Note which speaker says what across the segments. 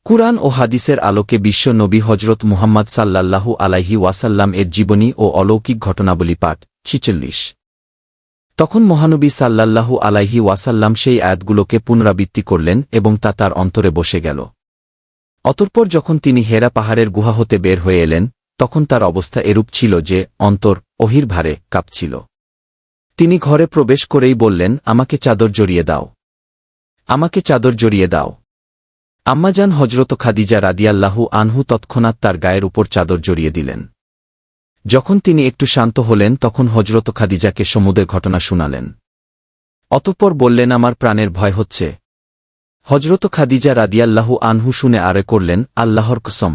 Speaker 1: কুরআন ও হাদিসের আলোকে বিশ্ব নবী হজরত মুহাম্মদ সাল্লাল্লাহু আলাইহি ওয়াসাল্লাম এর জীবনী ও অলৌকিক ঘটনাবলী পাঠ ৪৬। তখন মহানবী সাল্লাল্লাহু আলাইহি ওয়াসাল্লাম সেই আয়াতগুলোকে পুনরাবৃত্তি করলেন এবং তা তার অন্তরে বসে গেল। অতঃপর যখন তিনি হেরা পাহাড়ের গুহা হতে বের হয়ে এলেন, তখন তার অবস্থা এরূপ ছিল যে অন্তর ওহির ভারে কাঁপছিল। তিনি ঘরে প্রবেশ করেই বললেন, আমাকে চাদর জড়িয়ে দাও, আমাকে চাদর জড়িয়ে দাও। আম্মাজান হজরত খাদিজা রাদিয়াল্লাহু আনহু তৎক্ষণাৎ তার গায়ের উপর চাদর জড়িয়ে দিলেন। যখন তিনি একটু শান্ত হলেন তখন হজরত খাদিজাকে সমুদ্রের ঘটনা শুনালেন। অতঃপর বললেন, আমার প্রাণের ভয় হচ্ছে। হজরত খাদিজা রাদিয়াল্লাহু আনহু শুনে আরে করলেন, আল্লাহর কসম,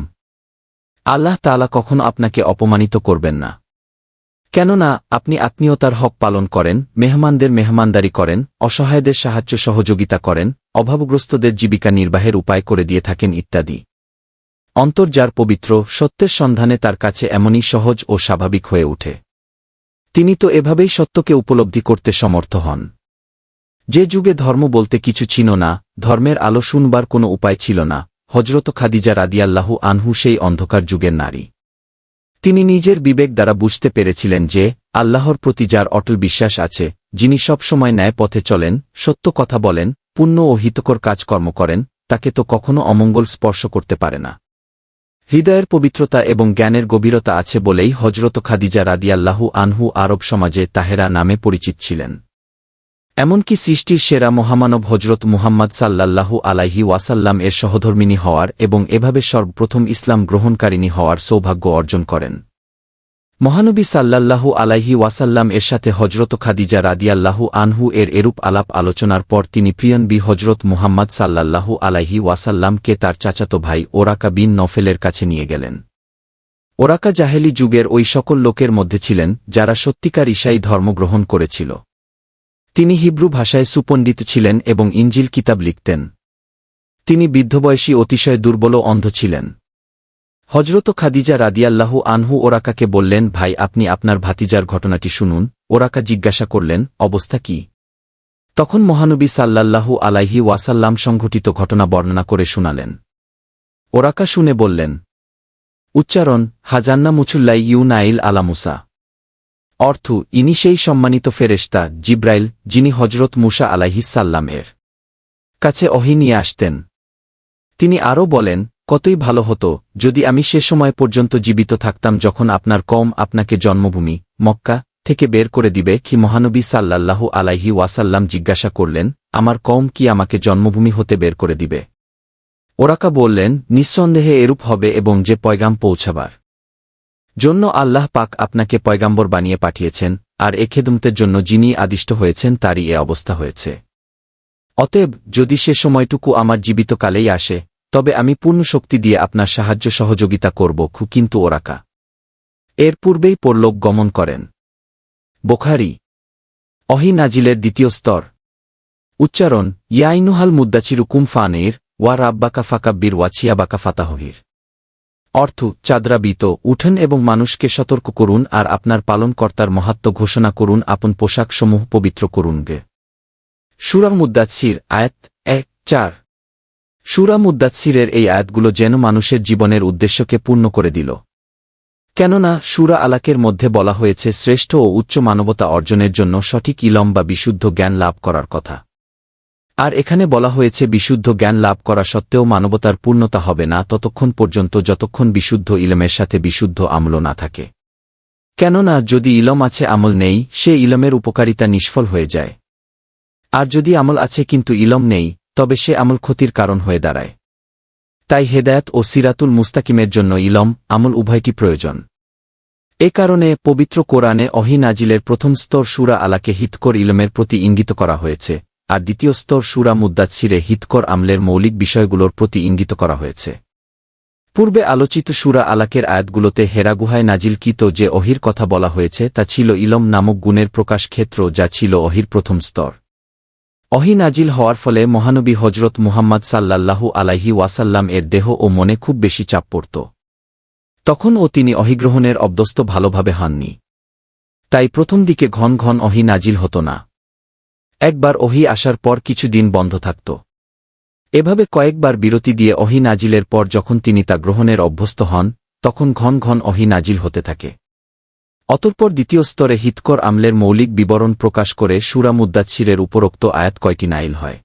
Speaker 1: আল্লাহ তাআলা কখনো আপনাকে অপমানিত করবেন না। কেননা আপনি আত্মীয়তার হক পালন করেন, মেহমানদের মেহমানদারি করেন, অসহায়দের সাহায্য সহযোগিতা করেন, অভাবগ্রস্তদের জীবিকা নির্বাহের উপায় করে দিয়ে থাকেন ইত্যাদি। অন্তর যার পবিত্র, সত্যের সন্ধানে তার কাছে এমনই সহজ ও স্বাভাবিক হয়ে ওঠে। তিনি তো এভাবেই সত্যকে উপলব্ধি করতে সমর্থ হন। যে যুগে ধর্ম বলতে কিছু ছিল না, ধর্মের আলো শুনবার কোনো উপায় ছিল না, হজরত খাদিজা রাদিয়াল্লাহু আনহু সেই অন্ধকার যুগের নারী। তিনি নিজের বিবেক দ্বারা বুঝতে পেরেছিলেন যে আল্লাহর প্রতি যার অটল বিশ্বাস আছে, যিনি সব সময় ন্যায় পথে চলেন, সত্য কথা বলেন, পুণ্য ও হিতকর কাজকর্ম করেন, তাকে তো কখনো অমঙ্গল স্পর্শ করতে পারে না। হৃদয়ের পবিত্রতা এবং জ্ঞানের গভীরতা আছে বলেই হজরত খাদিজা রাদিয়াল্লাহু আনহু আরব সমাজে তাহেরা নামে পরিচিত ছিলেন। এমনকি সৃষ্টির সেরা মহামানব হজরত মুহাম্মদ সাল্লাল্লাহু আলাইহি ওয়াসাল্লাম এর সহধর্মিণী হওয়ার এবং এভাবে সর্বপ্রথম ইসলাম গ্রহণকারিণী হওয়ার সৌভাগ্য অর্জন করেন। মহানবী সাল্লাল্লাহু আলাইহি ওয়াসাল্লাম এর সাথে হজরত খাদিজা রাদিয়াল্লাহু আনহু এর এরূপ আলাপ আলোচনার পর তিনি প্রিয়নবী হজরত মুহাম্মদ সাল্লাল্লাহু আলাইহি ওয়াসাল্লামকে তার চাচাতো ভাই ওরাকা বিন নফেলের কাছে নিয়ে গেলেন। ওরাকা জাহেলি যুগের ওই সকল লোকের মধ্যে ছিলেন যারা সত্যিকার ঈসাই ধর্ম গ্রহণ করেছিল। তিনি হিব্রু ভাষায় সুপণ্ডিত ছিলেন এবং ইঞ্জিল কিতাব লিখতেন। তিনি বৃদ্ধবয়সী, অতিশয় দুর্বল ও অন্ধ ছিলেন। হজরত খাদিজা রাদিয়াল্লাহু আনহু ওরাকাকে বললেন, ভাই, আপনি আপনার ভাতিজার ঘটনাটি শুনুন। ওরাকা জিজ্ঞাসা করলেন, অবস্থা কি? তখন মহানবী সাল্লাল্লাহু আলাইহি ওয়াসাল্লাম সংঘটিত ঘটনা বর্ণনা করে শুনালেন। ওরাকা শুনে বললেন, উচ্চারণ হাজান্না মুচুল্লাই ইউনাইল আলা মুসা। অর্থ, ইনি সেই সম্মানিত ফেরেশতা জিব্রাইল, যিনি হজরত মুসা আলাইহিসসাল্লাম এর কাছে ওহী নিয়ে আসতেন। তিনি আরও বলেন, কতই ভালো হতো যদি আমি সে সময় পর্যন্ত জীবিত থাকতাম যখন আপনার কওম আপনাকে জন্মভূমি মক্কা থেকে বের করে দিবে। কি মহানবী সাল্লাল্লাহু আলাইহি ওয়াসাল্লাম জিজ্ঞাসা করলেন, আমার কওম কি আমাকে জন্মভূমি হতে বের করে দিবে? ওরাকা বললেন, নিঃসন্দেহে এরূপ হবে এবং যে পয়গাম পৌঁছাবার জন্য আল্লাহ পাক আপনাকে পয়গাম্বর বানিয়ে পাঠিয়েছেন, আর এ খেদমতের জন্য যিনি আদিষ্ট হয়েছেন তারই এ অবস্থা হয়েছে। অতএব যদি সে সময়টুকু আমার জীবিতকালেই আসে, তবে আমি পূর্ণ শক্তি দিয়ে আপনার সাহায্য সহযোগিতা করব। কিন্তু ওরাকা এর পূর্বেই পরলোক গমন করেন। বুখারী। ওহী নাজিলের দ্বিতীয় স্তর। উচ্চারণ ইয়াইনুহাল মুদ্দাচিরু কুম ফানির ওয়া রাব্বাকা ফাকাব্বির ওয়া চিয়াবাকা ফাতাহহির। অর্থ, চাঁদরাবিত উঠেন এবং মানুষকে সতর্ক করুন আর আপনার পালনকর্তার মাহাত্ম্য ঘোষণা করুন, আপন পোশাকসমূহ পবিত্র করুন। সূরা মুদ্দাচ্ছির আয়াত ১-৪। সূরা মুদ্দাচ্ছিরের এই আয়াতগুলো যেন মানুষের জীবনের উদ্দেশ্যকে পূর্ণ করে দিল। কেননা সূরা আলাকের মধ্যে বলা হয়েছে শ্রেষ্ঠ ও উচ্চ মানবতা অর্জনের জন্য সঠিক ইলম বা বিশুদ্ধ জ্ঞান লাভ করার কথা। আর এখানে বলা হয়েছে বিশুদ্ধ জ্ঞান লাভ করা সত্ত্বেও মানবতার পূর্ণতা হবে না ততক্ষণ পর্যন্ত যতক্ষণ বিশুদ্ধ ইলমের সাথে বিশুদ্ধ আমল না থাকে। কেননা যদি ইলম আছে আমল নেই, সে ইলমের উপকারিতা নিষ্ফল হয়ে যায়। আর যদি আমল আছে কিন্তু ইলম নেই, তবে সে আমল ক্ষতির কারণ হয়ে দাঁড়ায়। তাই হেদায়েত ও সিরাতুল মুস্তাকিমের জন্য ইলম আমল উভয়টি প্রয়োজন। এ কারণে পবিত্র কোরআনে ওহী নাজিলের প্রথম স্তর সূরা আলাকে হিতকর ইলমের প্রতি ইঙ্গিত করা হয়েছে, আর দ্বিতীয় স্তর সূরা মুদ্দাচ্ছিরে হিতকর আমলের মৌলিক বিষয়গুলোর প্রতি ইঙ্গিত করা হয়েছে। পূর্বে আলোচিত সূরা আলাকের আয়াতগুলোতে হেরা গুহায় নাজিলকৃত যে ওহীর কথা বলা হয়েছে তা ছিল ইলম নামক গুণের প্রকাশ ক্ষেত্র, যা ছিল ওহীর প্রথম স্তর। ওহী নাজিল হওয়ার ফলে মহানবী হজরত মুহাম্মদ সাল্লাল্লাহু আলাইহি ওয়াসাল্লাম এর দেহ ও মনে খুব বেশি চাপ পড়ত। তখনও তিনি ওহী গ্রহণের অভ্যস্ত ভালোভাবে হননি। তাই প্রথম দিকে ঘন ঘন ওহী নাজিল হতো না। একবার ওহী আসার পর কিছুদিন বন্ধ থাকত। এভাবে কয়েকবার বিরতি দিয়ে ওহী নাজিলের পর যখন তিনি তা গ্রহণের অভ্যস্ত হন তখন ঘন ঘন ওহী নাজিল হতে থাকে। অতঃপর দ্বিতীয় স্তরে হিতকর আমলের মৌলিক বিবরণ প্রকাশ করে সূরা মুদ্দাচ্ছিরের উপরোক্ত আয়াত কয়টি নাইল হয়।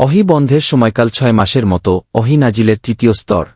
Speaker 1: ওহী বন্ধের সময়কাল 6 মাসের মতো। ওহী নাজিলের তৃতীয় স্তর।